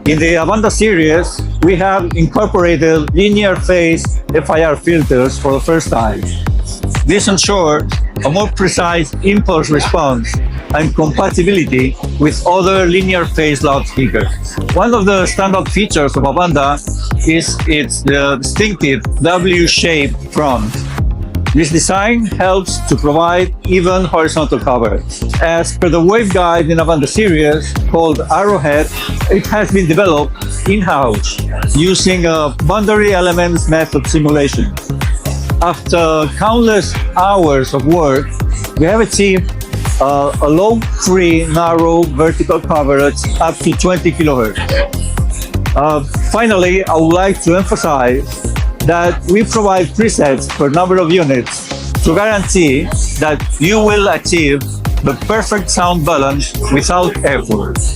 In the AVANDA series, we have incorporated linear phase FIR filters for the first time. This ensures a more precise impulse response and compatibility with other linear phase loudspeakers. One of the standout features of AVANDA is its distinctive W-shaped front. This design helps to provide even horizontal coverage. As per the waveguide in AVANDA series called Arrowhead, it has been developed in-house using a boundary elements method simulation. After countless hours of work, we have achieved a low-free, narrow vertical coverage up to 20 kilohertz. Finally, I would like to emphasize that we provide presets per number of units to guarantee that you will achieve the perfect sound balance without effort.